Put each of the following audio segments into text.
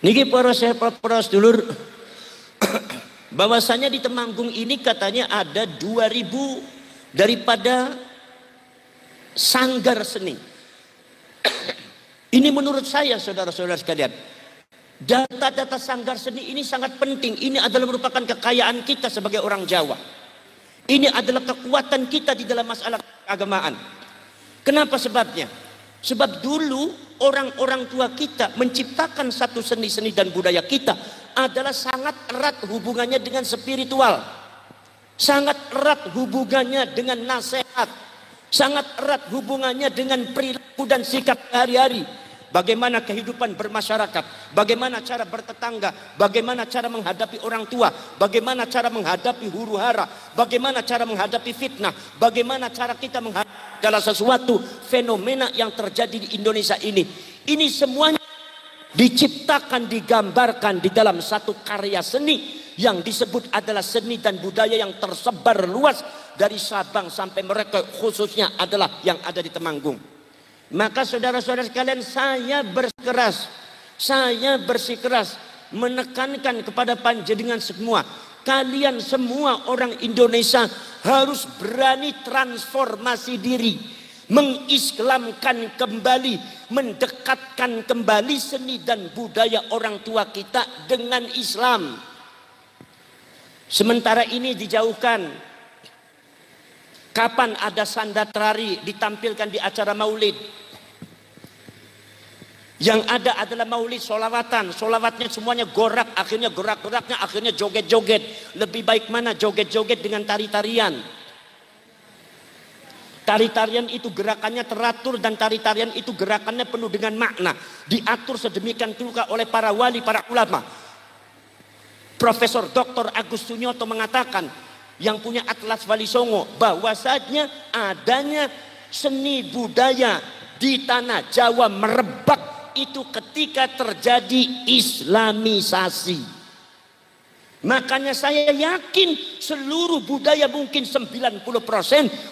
Niki para sedulur, bahwasanya di Temanggung ini katanya ada 2000 daripada sanggar seni. Ini menurut saya saudara-saudara sekalian, data-data sanggar seni ini sangat penting. Ini adalah merupakan kekayaan kita sebagai orang Jawa. Ini adalah kekuatan kita di dalam masalah keagamaan. Kenapa sebabnya? Sebab dulu orang-orang tua kita menciptakan satu seni-seni dan budaya kita adalah sangat erat hubungannya dengan spiritual. Sangat erat hubungannya dengan nasihat. Sangat erat hubungannya dengan perilaku dan sikap sehari-hari. Bagaimana kehidupan bermasyarakat, bagaimana cara bertetangga, bagaimana cara menghadapi orang tua, bagaimana cara menghadapi huru hara, bagaimana cara menghadapi fitnah, bagaimana cara kita menghadapi segala sesuatu fenomena yang terjadi di Indonesia ini. Ini semuanya diciptakan, digambarkan di dalam satu karya seni yang disebut adalah seni dan budaya yang tersebar luas dari Sabang sampai Merauke, khususnya adalah yang ada di Temanggung. Maka saudara-saudara sekalian, saya bersikeras menekankan kepada panjenengan semua, kalian semua orang Indonesia harus berani transformasi diri, mengislamkan kembali, mendekatkan kembali seni dan budaya orang tua kita dengan Islam. Sementara ini dijauhkan. Kapan ada sandatrari ditampilkan di acara maulid? Yang ada adalah maulid solawatan. Solawatnya semuanya gorak, akhirnya gerak-geraknya, akhirnya joget-joget. Lebih baik mana joget-joget dengan tari-tarian? Tari-tarian itu gerakannya teratur dan tari-tarian itu gerakannya penuh dengan makna. Diatur sedemikian rupa oleh para wali, para ulama. Profesor Dr. Agus Sunyoto mengatakan, yang punya Atlas Wali Songo, bahwasanya adanya seni budaya di tanah Jawa merebak itu ketika terjadi Islamisasi. Makanya saya yakin seluruh budaya, mungkin 90%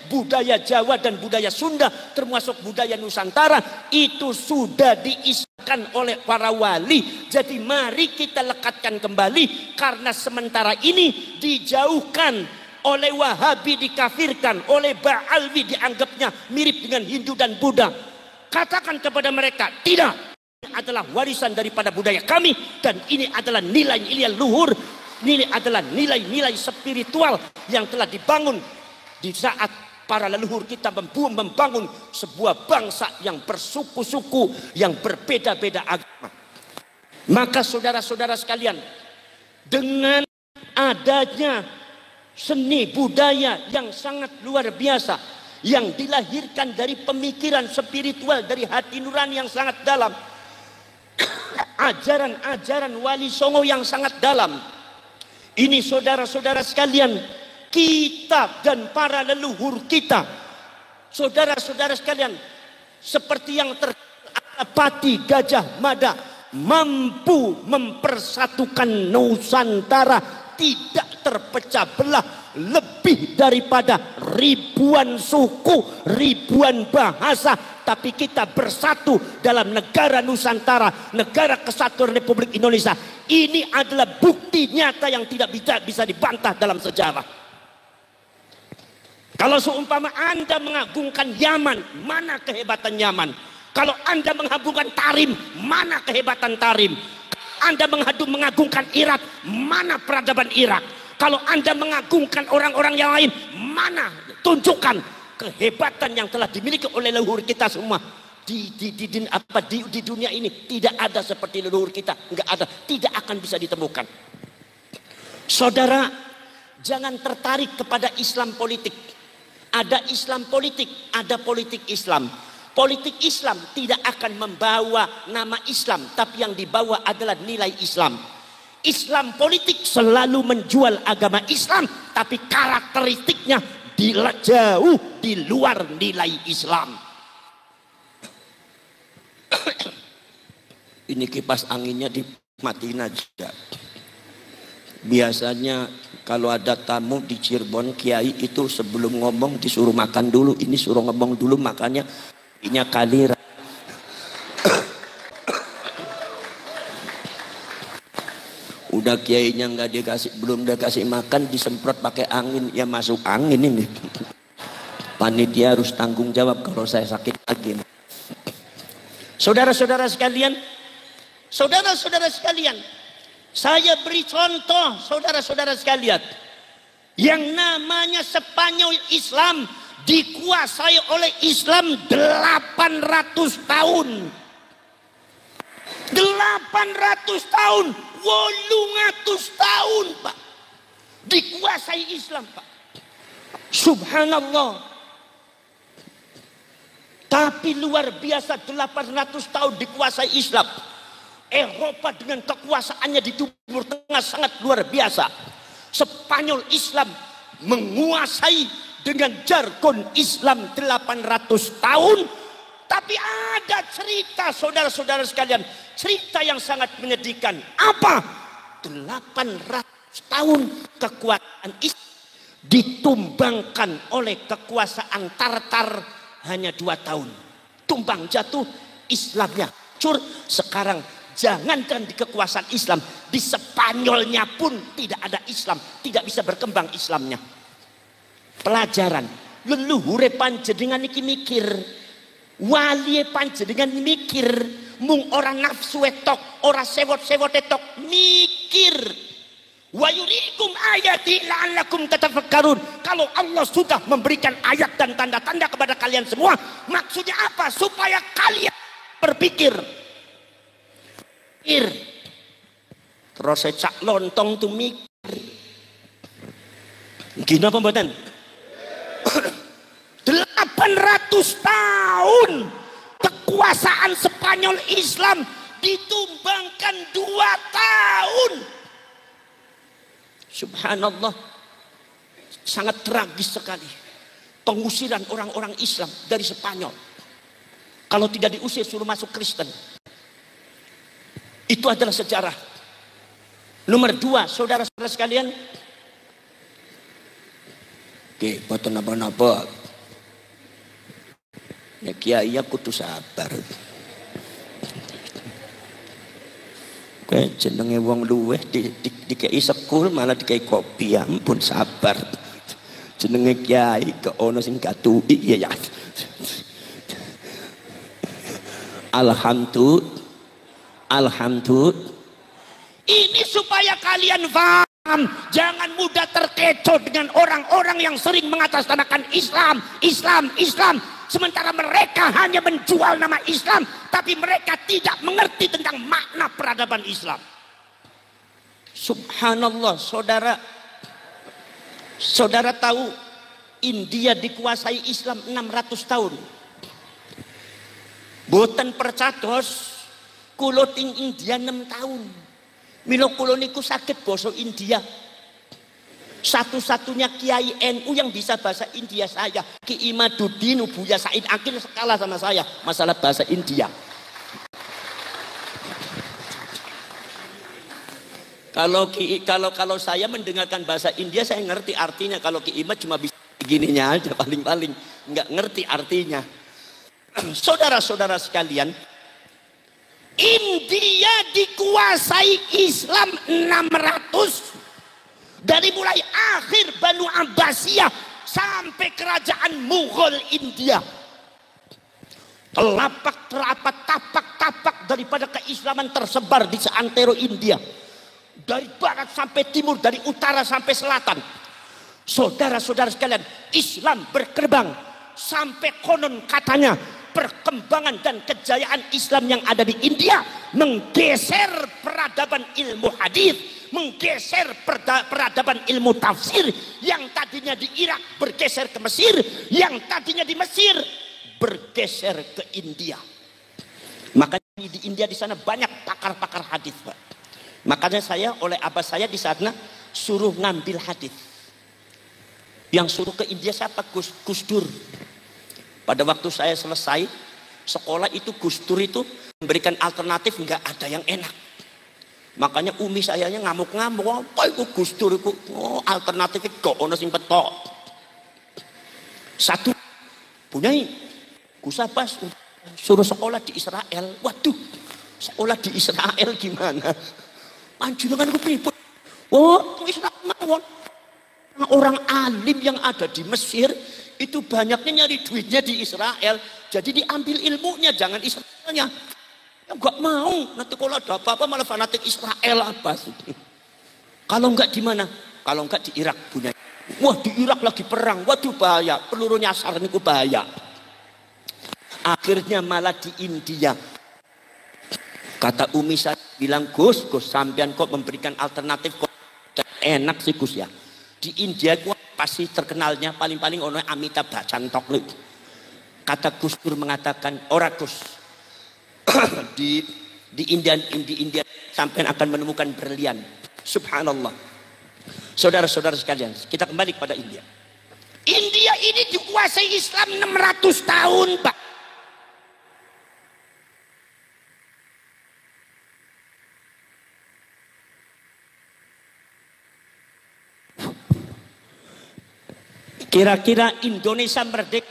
budaya Jawa dan budaya Sunda termasuk budaya Nusantara itu sudah diislamkan oleh para wali. Jadi mari kita lekatkan kembali, karena sementara ini dijauhkan, oleh Wahabi dikafirkan, oleh Ba'alwi dianggapnya mirip dengan Hindu dan Buddha. Katakan kepada mereka, tidak, ini adalah warisan daripada budaya kami, dan ini adalah nilai-nilai luhur, ini adalah nilai-nilai spiritual yang telah dibangun di saat para leluhur kita membangun sebuah bangsa yang bersuku-suku, yang berbeda-beda agama. Maka saudara-saudara sekalian, dengan adanya seni budaya yang sangat luar biasa, yang dilahirkan dari pemikiran spiritual, dari hati nurani yang sangat dalam, ajaran-ajaran Wali Songo yang sangat dalam, ini saudara-saudara sekalian, kita dan para leluhur kita, saudara-saudara sekalian, seperti yang Pati Gajah Mada, mampu mempersatukan Nusantara, tidak terpecah belah, lebih daripada ribuan suku, ribuan bahasa, tapi kita bersatu dalam negara Nusantara, negara kesatuan Republik Indonesia. Ini adalah bukti nyata yang tidak bisa dibantah dalam sejarah. Kalau seumpama Anda mengagungkan Yaman, mana kehebatan Yaman? Kalau Anda mengagungkan Tarim, mana kehebatan Tarim? Anda mengagungkan Irak, mana peradaban Irak? Kalau Anda mengagungkan orang-orang yang lain, mana? Tunjukkan kehebatan yang telah dimiliki oleh leluhur kita semua. Di dunia ini tidak ada seperti leluhur kita, enggak ada, tidak akan bisa ditemukan. Saudara, jangan tertarik kepada Islam politik. Ada Islam politik, ada politik Islam. Politik Islam tidak akan membawa nama Islam, tapi yang dibawa adalah nilai Islam. Islam politik selalu menjual agama Islam, tapi karakteristiknya jauh di luar nilai Islam. Ini kipas anginnya dimatiin aja. Biasanya kalau ada tamu di Cirebon, kiai itu sebelum ngomong disuruh makan dulu. Ini suruh ngomong dulu, makanya kali. Udah kiainya nggak dikasih, belum dikasih makan, disemprot pakai angin, ya masuk angin ini. Panitia harus tanggung jawab kalau saya sakit lagi. Saudara-saudara sekalian, saudara-saudara sekalian, saya beri contoh saudara-saudara sekalian. Yang namanya Spanyol Islam dikuasai oleh Islam 800 tahun. 800 tahun, 800 tahun, Pak. Dikuasai Islam, Pak. Subhanallah. Tapi luar biasa 800 tahun dikuasai Islam. Eropa dengan kekuasaannya di Timur Tengah sangat luar biasa. Spanyol Islam menguasai dengan jargon Islam 800 tahun. Tapi ada cerita saudara-saudara sekalian, cerita yang sangat menyedihkan. Apa? 800 tahun kekuasaan Islam ditumbangkan oleh kekuasaan Tartar hanya 2 tahun. Tumbang jatuh, Islamnya hancur. Sekarang jangankan di kekuasaan Islam, di Spanyolnya pun tidak ada Islam, tidak bisa berkembang Islamnya. Pelajaran, leluhure panjenengan iki mikir, wali panjenengan mikir, mung orang nafsu etok, orang sewot-sewot etok, mikir. Wa yurikum ayati la'allakum tatafakkarun. Kalau Allah sudah memberikan ayat dan tanda-tanda kepada kalian semua, maksudnya apa? Supaya kalian berpikir. Terus saya cak lontong tuh mikir. Gini apa mboten? 800 tahun kekuasaan Spanyol Islam ditumbangkan 2 tahun. Subhanallah, sangat tragis sekali pengusiran orang-orang Islam dari Spanyol. Kalau tidak diusir suruh masuk Kristen. Itu adalah sejarah. Nomor 2, saudara-saudara sekalian. Oke, boten napa-napa. Ya kiai kudu sabar. Kayak jenenge wong luweh dikei sekul malah dikei kopi, ya ampun sabar. Jenenge kiai ke ono sing gatuki ya. Alhamdulillah. Ini supaya kalian paham, jangan mudah terkecoh dengan orang-orang yang sering mengatasnamakan Islam. Sementara mereka hanya menjual nama Islam, tapi mereka tidak mengerti tentang makna peradaban Islam. Subhanallah, saudara tahu India dikuasai Islam 600 tahun. Boten percados, kulo ting India 6 tahun. Milo kulo niku sakit basa India. Satu-satunya kiai NU yang bisa bahasa India saya, Ki Imaduddin Buya Said Akil, kalah sama saya masalah bahasa India. Kalau saya mendengarkan bahasa India saya ngerti artinya. Kalau Ki Imad cuma bisa begininya aja paling nggak ngerti artinya. Saudara-saudara sekalian, India dikuasai Islam 600. Dari mulai akhir Banu Abbasiyah sampai kerajaan Mughal India. Tapak daripada keislaman tersebar di seantero India. Dari barat sampai timur, dari utara sampai selatan. Saudara-saudara sekalian, Islam berkembang sampai konon katanya perkembangan dan kejayaan Islam yang ada di India menggeser peradaban ilmu hadis, menggeser peradaban ilmu tafsir yang tadinya di Irak bergeser ke Mesir, yang tadinya di Mesir bergeser ke India. Makanya di India di sana banyak pakar-pakar hadis, Pak. Makanya saya oleh abah saya di sana suruh ngambil hadis. Yang suruh ke India siapa? Gus Dur. Pada waktu saya selesai sekolah itu, Gus Dur itu memberikan alternatif, nggak ada yang enak. Makanya umi sayanya ngamuk-ngamuk, apa itu Gus Dur itu? Oh, alternatifnya kok ono sing petok. Satu punya Gus Abbas suruh sekolah di Israel. Waduh, sekolah di Israel gimana? Panjenengan ku pripun? Oh, Islam mawon. Orang alim yang ada di Mesir itu banyaknya nyari duitnya di Israel. Jadi diambil ilmunya, jangan Israelnya. Ya enggak mau. Nanti kalau ada apa-apa malah fanatik Israel apa sih? Kalau enggak di mana? Kalau enggak di Irak punya. Wah, di Irak lagi perang. Waduh bahaya. Peluru nyasar niku bahaya. Akhirnya malah di India. Kata Umi saya bilang, Gus sampean kok memberikan alternatif kok enak sih Gus ya. Di India gua pasti terkenalnya paling-paling ono Amitabh Bachchan tok. Kata Gus Dur mengatakan, ora Gus. di India sampean akan menemukan berlian. Subhanallah. Saudara-saudara sekalian, kita kembali kepada India. India ini dikuasai Islam 600 tahun, Pak. Kira-kira Indonesia merdeka.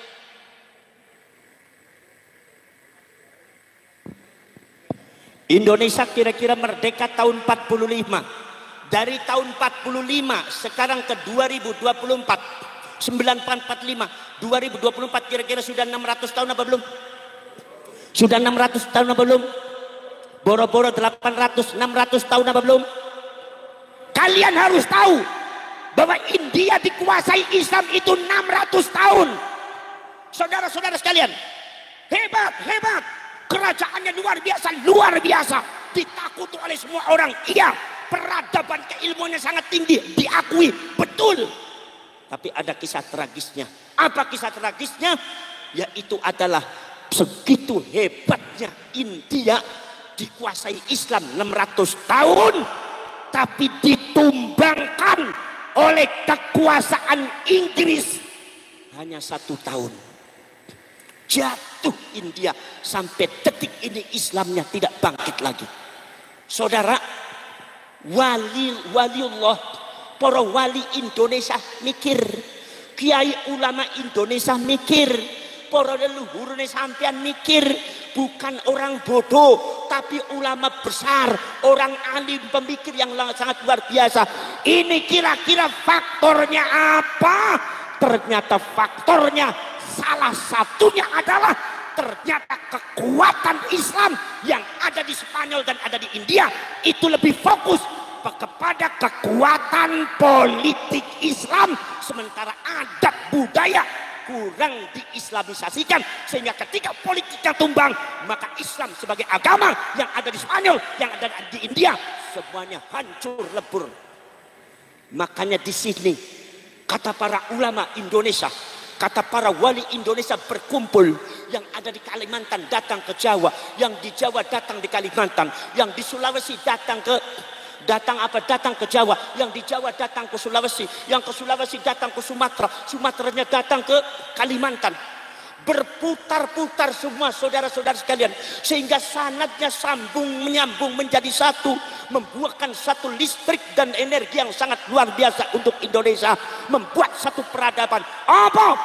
Indonesia kira-kira merdeka tahun 45. Dari tahun 45 sekarang ke 2024. 9445, 2024 kira-kira sudah 600 tahun apa belum? Sudah 600 tahun apa belum? Boro-boro 800, 600 tahun apa belum? Kalian harus tahu bahwa India dikuasai Islam itu 600 tahun. Saudara-saudara sekalian, hebat, hebat. Kerajaannya luar biasa. Ditakuti oleh semua orang. Iya, peradaban keilmuannya sangat tinggi, diakui, betul. Tapi ada kisah tragisnya. Apa kisah tragisnya? Yaitu adalah segitu hebatnya India dikuasai Islam 600 tahun, tapi ditumbangkan oleh kekuasaan Inggris hanya 1 tahun. Jatuh India, sampai detik ini Islamnya tidak bangkit lagi. Saudara, waliullah, para wali Indonesia mikir, kiai ulama Indonesia mikir, para leluhurne sampean mikir, bukan orang bodoh tapi ulama besar, orang alim pemikir yang sangat luar biasa. Ini kira-kira faktornya apa? Ternyata faktornya salah satunya adalah ternyata kekuatan Islam yang ada di Spanyol dan ada di India itu lebih fokus kepada kekuatan politik Islam, sementara adat budaya kurang diislamisasikan, sehingga ketika politiknya tumbang maka Islam sebagai agama yang ada di Spanyol, yang ada di India semuanya hancur lebur. Makanya di sini kata para ulama Indonesia, kata para wali Indonesia berkumpul, yang ada di Kalimantan datang ke Jawa, yang di Jawa datang di Kalimantan, yang di Sulawesi datang ke Jawa, yang di Jawa datang ke Sulawesi, yang ke Sulawesi datang ke Sumatera, Sumateranya datang ke Kalimantan. Berputar-putar semua saudara-saudara sekalian, sehingga sanadnya menyambung menjadi satu, membuahkan satu listrik dan energi yang sangat luar biasa untuk Indonesia, membuat satu peradaban. Apa?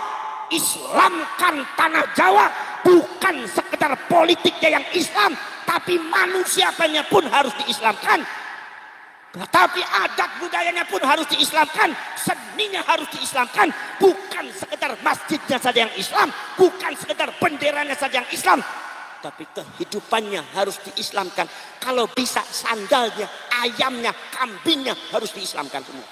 Islamkan tanah Jawa, bukan sekedar politiknya yang Islam, tapi manusianya pun harus diislamkan. Tapi adat budayanya pun harus diislamkan, seninya harus diislamkan, bukan sekedar masjidnya saja yang Islam, bukan sekedar benderanya saja yang Islam, tapi kehidupannya harus diislamkan. Kalau bisa sandalnya, ayamnya, kambingnya harus diislamkan semua.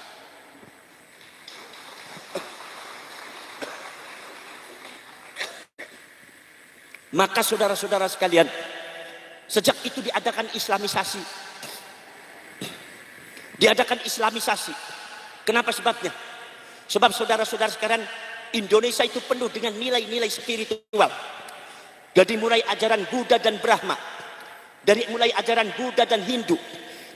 Maka saudara-saudara sekalian, sejak itu diadakan Islamisasi. Diadakan Islamisasi. Kenapa sebabnya? Sebab saudara-saudara sekalian, Indonesia itu penuh dengan nilai-nilai spiritual. Jadi mulai ajaran Buddha dan Brahma, dari mulai ajaran Buddha dan Hindu,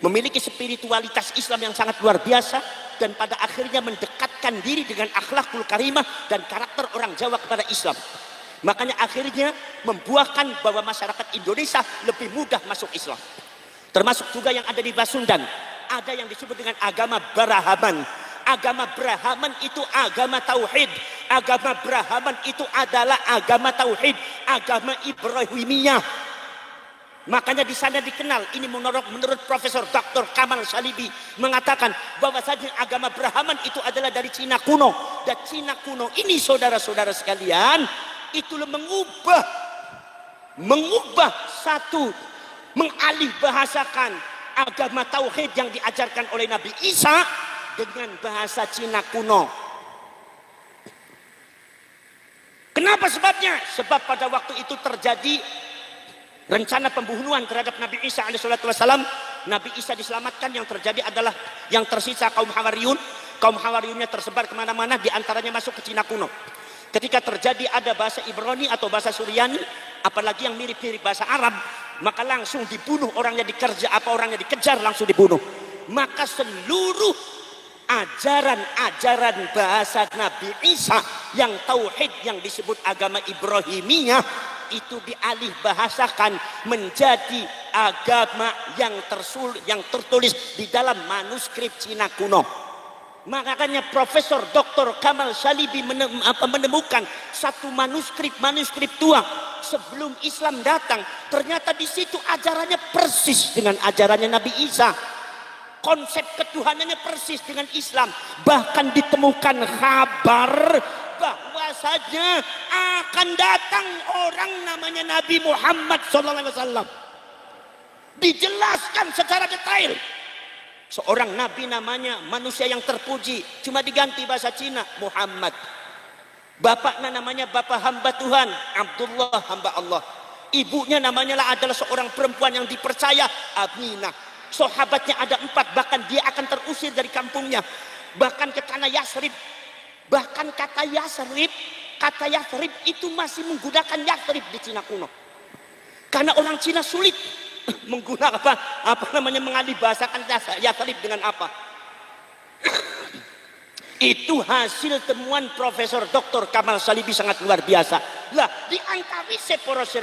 memiliki spiritualitas Islam yang sangat luar biasa, dan pada akhirnya mendekatkan diri dengan akhlakul karimah dan karakter orang Jawa kepada Islam. Makanya akhirnya membuahkan bahwa masyarakat Indonesia lebih mudah masuk Islam. Termasuk juga yang ada di Pasundan. Ada yang disebut dengan agama Brahman. Agama Brahman itu agama tauhid. Agama Brahman itu adalah agama tauhid, agama Ibrahimiyah. Makanya di sana dikenal, ini menurut Profesor Dr. Kamal Salibi mengatakan bahwasanya agama Brahman itu adalah dari Cina kuno. Dan Cina kuno ini saudara-saudara sekalian, itu mengubah satu, mengalih bahasakan agama tauhid yang diajarkan oleh Nabi Isa dengan bahasa Cina kuno. Kenapa sebabnya? Sebab pada waktu itu terjadi rencana pembunuhan terhadap Nabi Isa alaihissalam. Nabi Isa diselamatkan, yang terjadi adalah yang tersisa kaum Hawariyun. Kaum Hawariyunnya tersebar kemana-mana, diantaranya masuk ke Cina kuno. Ketika terjadi ada bahasa Ibrani atau bahasa Suryani, apalagi yang mirip-mirip bahasa Arab, maka langsung dibunuh, orangnya orangnya dikejar, langsung dibunuh. Maka seluruh ajaran-ajaran bahasa Nabi Isa yang tauhid, yang disebut agama Ibrahimiyah, itu dialih bahasakan menjadi agama yang tertulis di dalam manuskrip Cina kuno. Makanya Profesor Dr. Kamal Salibi menemukan satu manuskrip tua sebelum Islam datang. Ternyata di situ ajarannya persis dengan ajarannya Nabi Isa. Konsep ketuhanannya persis dengan Islam. Bahkan ditemukan kabar bahwasanya akan datang orang namanya Nabi Muhammad SAW. Dijelaskan secara detail. Seorang nabi namanya manusia yang terpuji, cuma diganti bahasa Cina, Muhammad. Bapaknya namanya bapak hamba Tuhan, Abdullah, hamba Allah. Ibunya namanya adalah seorang perempuan yang dipercaya, Aminah. Sahabatnya ada 4, bahkan dia akan terusir dari kampungnya, bahkan ke tanah Yasrib. Bahkan kata Yasrib itu masih menggunakan Yasrib di Cina kuno, karena orang Cina sulit menggunakan mengalih bahasakan Yasrib dengan apa. Itu hasil temuan Profesor Dr. Kamal Salibi sangat luar biasa. Lah, di antawise poros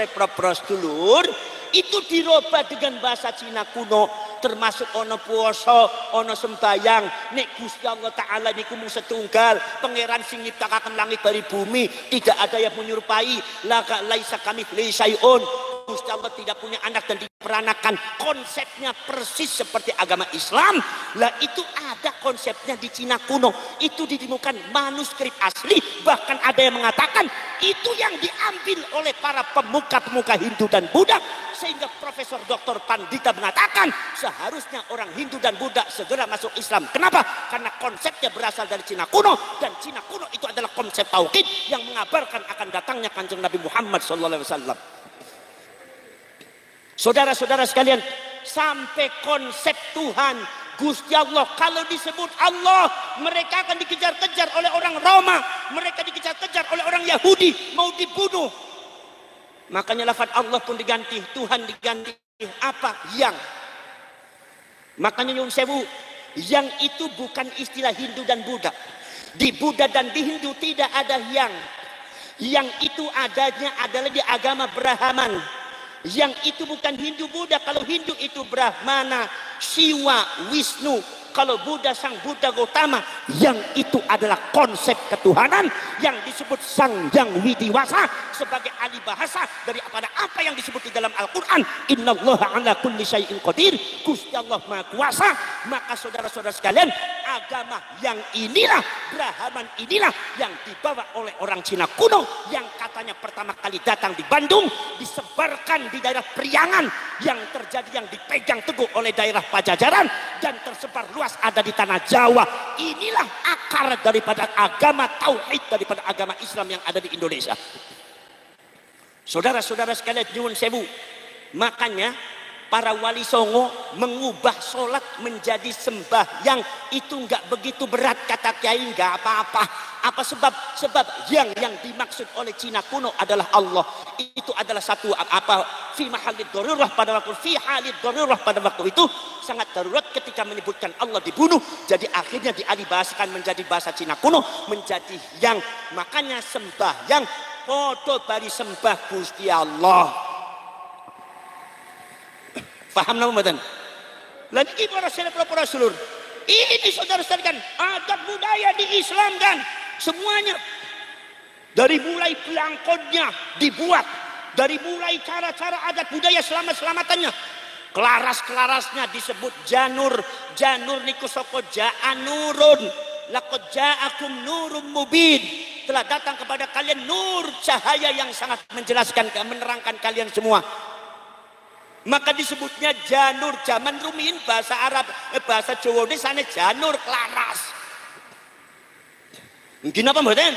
dulur itu dirubah dengan bahasa Cina kuno, termasuk ono puasa, ono sembayang. Nek Gusti Allah Ta'ala niku mung setunggal, pangeran sing nyiptakaken langit dari bumi, tidak ada yang menyerupai. Laisa kamitslihi syai'un. Gusti Allah tidak punya anak dan diperanakan. Konsepnya persis seperti agama Islam. Lah itu ada konsepnya di Cina kuno. Itu ditemukan manuskrip asli. Bahkan ada yang mengatakan itu yang diambil oleh para pemuka-pemuka Hindu dan Buddha. Sehingga Profesor Dr. Pandita mengatakan seharusnya orang Hindu dan Buddha segera masuk Islam. Kenapa? Karena konsepnya berasal dari Cina kuno. Dan Cina kuno itu adalah konsep tauhid yang mengabarkan akan datangnya Kanjeng Nabi Muhammad SAW. Saudara-saudara sekalian, sampai konsep Tuhan Gusti Allah, kalau disebut Allah, mereka akan dikejar-kejar oleh orang Roma, mereka dikejar-kejar oleh orang Yahudi, mau dibunuh. Makanya lafaz Allah pun diganti, Tuhan diganti apa? Yang. Makanya nyun sewu, yang itu bukan istilah Hindu dan Buddha. Di Buddha dan di Hindu tidak ada yang. Yang itu adanya adalah di agama Brahman. Yang itu bukan Hindu Buddha. Kalau Hindu itu Brahmana, Siwa, Wisnu. Kalau Buddha sang Buddha Gautama. Yang itu adalah konsep ketuhanan yang disebut Sang Yang Widiwasa sebagai ahli bahasa daripada apa yang disebut di dalam Al-Quran. Innallaha ala kulli syai'in qadir. Gusti Allah Maha Kuasa. Maka saudara-saudara sekalian, agama yang inilah, Brahman inilah yang dibawa oleh orang Cina kuno, yang katanya pertama kali datang di Bandung, disebarkan di daerah Priangan, yang terjadi yang dipegang teguh oleh daerah Pajajaran, dan tersebar luas ada di tanah Jawa. Inilah akar daripada agama tauhid, daripada agama Islam yang ada di Indonesia. Saudara-saudara sekalian nyuwun sewu, makanya para wali songo mengubah sholat menjadi sembahyang itu nggak begitu berat, kata kiai, nggak apa-apa. Apa sebab? Sebab yang dimaksud oleh Cina kuno adalah Allah. Itu adalah satu fi mahalid darurah pada waktu itu sangat darurat ketika menyebutkan Allah dibunuh. Jadi akhirnya dialihbahasakan menjadi bahasa Cina kuno menjadi yang. Makanya sembahyang podo bari sembah Gusti Allah. Paham nama mboten? Lan iki para seluruh. Ini saudara sekalian, adab budaya diislamkan semuanya. Dari mulai belangkonnya dibuat, Dari mulai cara-cara adat budaya selamat-selamatannya. Kelaras-kelarasnya disebut janur. Janur niku saka ja'a nurun. Laqad ja'akum nurum mubin. Telah datang kepada kalian nur, cahaya yang sangat menjelaskan, menerangkan kalian semua. Maka disebutnya janur. Zaman rumiyin bahasa Arab, bahasa Jawa ini sana janur kelaras. Mungkin apa mboten?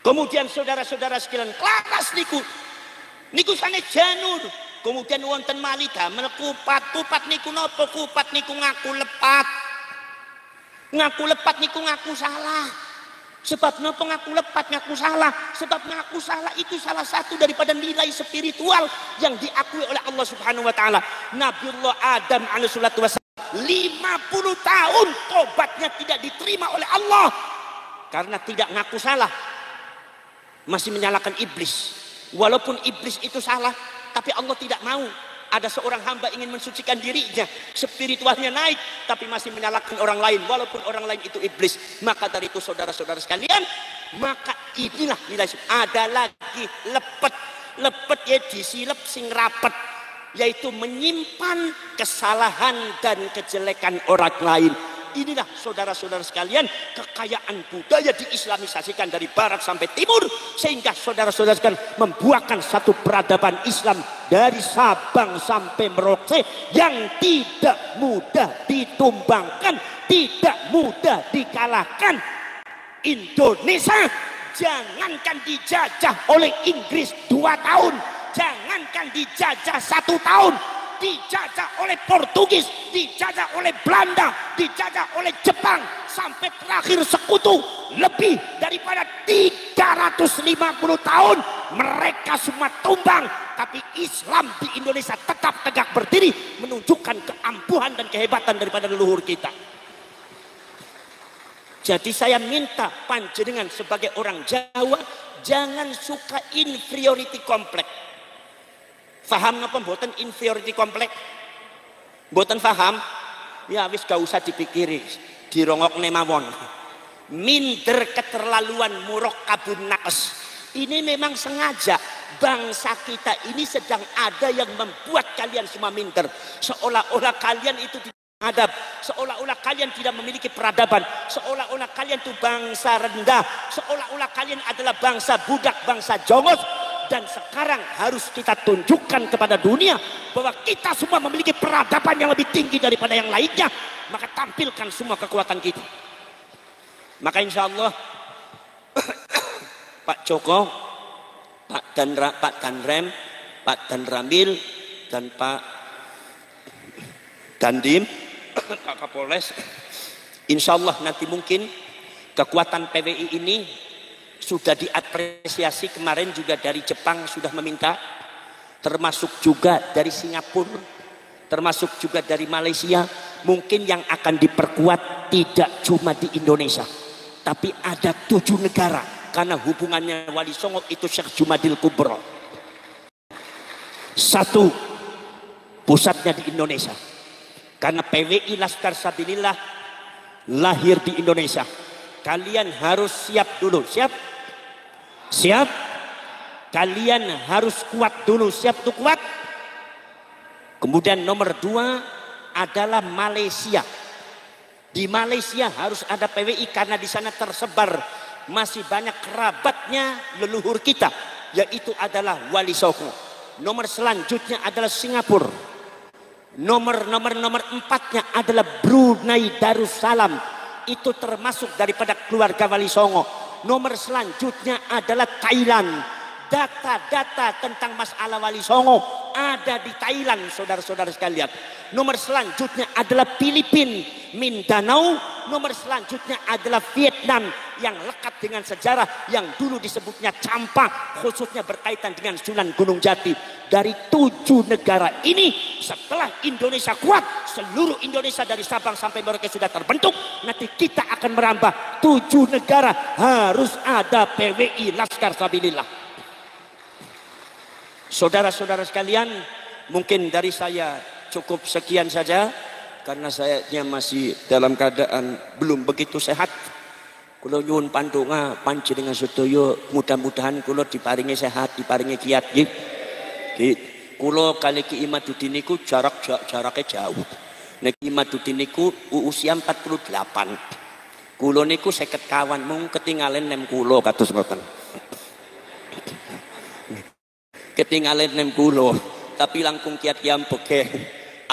Kemudian saudara-saudara sekalian, kelaras niku sana janur. Kemudian wonten malih damel kupat niku napa? Kupat niku ngaku lepat. Ngaku lepat niku ngaku salah. Sebab napa ngaku lepat, ngaku salah? Sebab ngaku salah itu salah satu daripada nilai spiritual yang diakui oleh Allah Subhanahu wa taala. Nabiullah Adam alaihi salatu wasallam 50 tahun tobatnya tidak diterima oleh Allah karena tidak ngaku salah. Masih menyalahkan iblis. Walaupun iblis itu salah, tapi Allah tidak mau ada seorang hamba ingin mensucikan dirinya, spiritualnya naik, tapi masih menyalahkan orang lain, walaupun orang lain itu iblis. Maka dari itu saudara-saudara sekalian, maka inilah nilai. Ada lagi lepet ya disilep sing rapet, yaitu menyimpan kesalahan dan kejelekan orang lain. Inilah saudara-saudara sekalian kekayaan budaya diislamisasikan dari barat sampai timur, sehingga saudara-saudara sekalian membuahkan satu peradaban Islam dari Sabang sampai Merauke yang tidak mudah ditumbangkan, tidak mudah dikalahkan. Indonesia jangankan dijajah oleh Inggris 2 tahun, jangankan dijajah 1 tahun, dijajah oleh Portugis, dijajah oleh Belanda, dijajah oleh Jepang, sampai terakhir sekutu lebih daripada 350 tahun mereka semua tumbang, tapi Islam di Indonesia tetap tegak berdiri, menunjukkan keampuhan dan kehebatan daripada leluhur kita. Jadi saya minta panjenengan sebagai orang Jawa jangan suka inferiority complex. Faham napa mboten inferiority complex? Mboten faham? Ya wis gak usah dipikiri, dirongokne mawon. Minder keterlaluan murakabun naqs. Ini memang sengaja bangsa kita ini sedang ada yang membuat kalian semua minder. Seolah-olah kalian itu tidak adab, seolah-olah kalian tidak memiliki peradaban, seolah-olah kalian itu bangsa rendah, seolah-olah kalian adalah bangsa budak, bangsa jongos. Dan sekarang harus kita tunjukkan kepada dunia bahwa kita semua memiliki peradaban yang lebih tinggi daripada yang lainnya. Maka tampilkan semua kekuatan kita. Maka insya Allah Pak Joko, Pak Danrem, Pak Danramil, dan Pak Dandim, Pak Kapolres, insya Allah nanti mungkin kekuatan PWI ini sudah diapresiasi. Kemarin juga dari Jepang sudah meminta, termasuk juga dari Singapura, termasuk juga dari Malaysia. Mungkin yang akan diperkuat tidak cuma di Indonesia, tapi ada 7 negara, karena hubungannya Wali Songo itu Syekh Jumadil Kubro. 1, pusatnya di Indonesia, karena PWI Laskar Sabilillah lahir di Indonesia. Kalian harus siap dulu. Siap? Kalian harus kuat dulu. Siap untuk kuat? Kemudian nomor 2 adalah Malaysia. Di Malaysia harus ada PWI karena di sana tersebar masih banyak kerabatnya leluhur kita, yaitu adalah Wali Songo. Nomor selanjutnya adalah Singapura. Nomor 4-nya adalah Brunei Darussalam. Itu termasuk daripada keluarga Wali Songo. Nomor selanjutnya adalah Thailand. Data-data tentang masalah Wali Songo ada di Thailand, saudara-saudara sekalian. Nomor selanjutnya adalah Filipina, Mindanao. Nomor selanjutnya adalah Vietnam yang lekat dengan sejarah yang dulu disebutnya Champa, khususnya berkaitan dengan Sunan Gunung Jati. Dari 7 negara ini, setelah Indonesia kuat, seluruh Indonesia dari Sabang sampai Merauke sudah terbentuk. Nanti kita akan merambah 7 negara, harus ada PWI Laskar Sabilillah. Saudara-saudara sekalian, mungkin dari saya cukup sekian saja, karena saya masih dalam keadaan belum begitu sehat. Kula nyuwun pandonga panjenengan sedaya mudah-mudahan kula diparingi sehat, diparingi kiat nggih. Kula kali Ki Imaduddin niku jaraknya jauh. Nek Ki Imaduddin niku usia 48. Kula niku 50 kawan mung ketinggalan 6 kula kados ngoten. Ketinggalan 6 kula, tapi langkung kiat-kiam bekeh.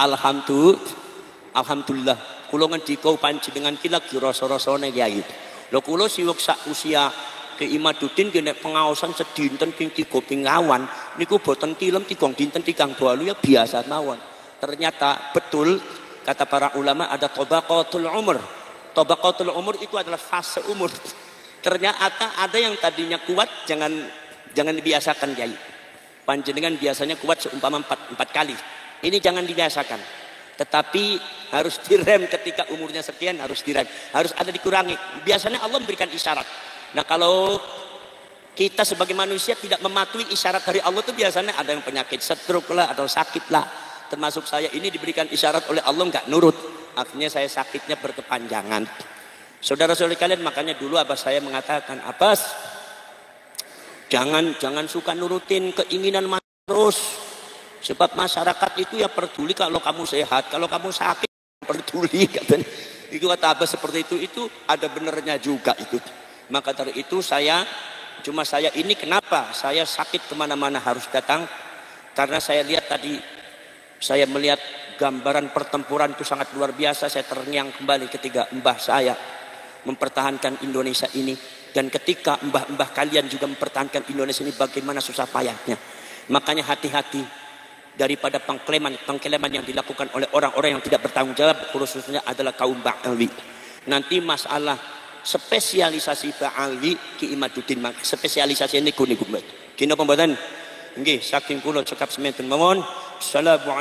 Alhamdulillah. Kula ngendika panjenengan ki lagi rasa-rasane Kyai. Lho kula siwek sak usia Ki Imaduddin ki nek pengaosan sedinten ping 3 ping kawan niku boten tilem 3 dinten 3 dalu ya biasa mawon. Ternyata betul kata para ulama ada tabaqatul umur. Tabaqatul umur itu adalah fase umur. Ternyata ada yang tadinya kuat jangan dibiasakan Kyai. Panjenengan biasanya kuat seumpama 4 kali. Ini jangan dibiasakan. Tetapi harus direm ketika umurnya sekian, harus direm, harus ada dikurangi. Biasanya Allah memberikan isyarat. Nah kalau kita sebagai manusia tidak mematuhi isyarat dari Allah itu biasanya ada yang penyakit stroke lah atau sakit lah. Termasuk saya ini diberikan isyarat oleh Allah nggak nurut, akhirnya saya sakitnya berkepanjangan. Saudara-saudari kalian, makanya dulu abah saya mengatakan, Abbas jangan suka nurutin keinginan terus. Sebab masyarakat itu ya peduli kalau kamu sehat, kalau kamu sakit peduli. Itu kata Abah seperti itu ada benernya juga itu. Maka dari itu saya ini kenapa saya sakit kemana-mana harus datang, karena saya lihat tadi, saya melihat gambaran pertempuran itu sangat luar biasa. Saya terngiang kembali ketika mbah saya mempertahankan Indonesia ini, dan ketika mbah-mbah kalian juga mempertahankan Indonesia ini bagaimana susah payahnya. Makanya hati-hati daripada pengklaiman yang dilakukan oleh orang-orang yang tidak bertanggung jawab, khususnya adalah kaum Ba'alwi. Nanti masalah spesialisasi Ba'alwi Ki Imaduddin, spesialisasi ini kuning gumbet. Kina pembadan, nggih saking kula cekap semanten mawon. Assalamualaikum.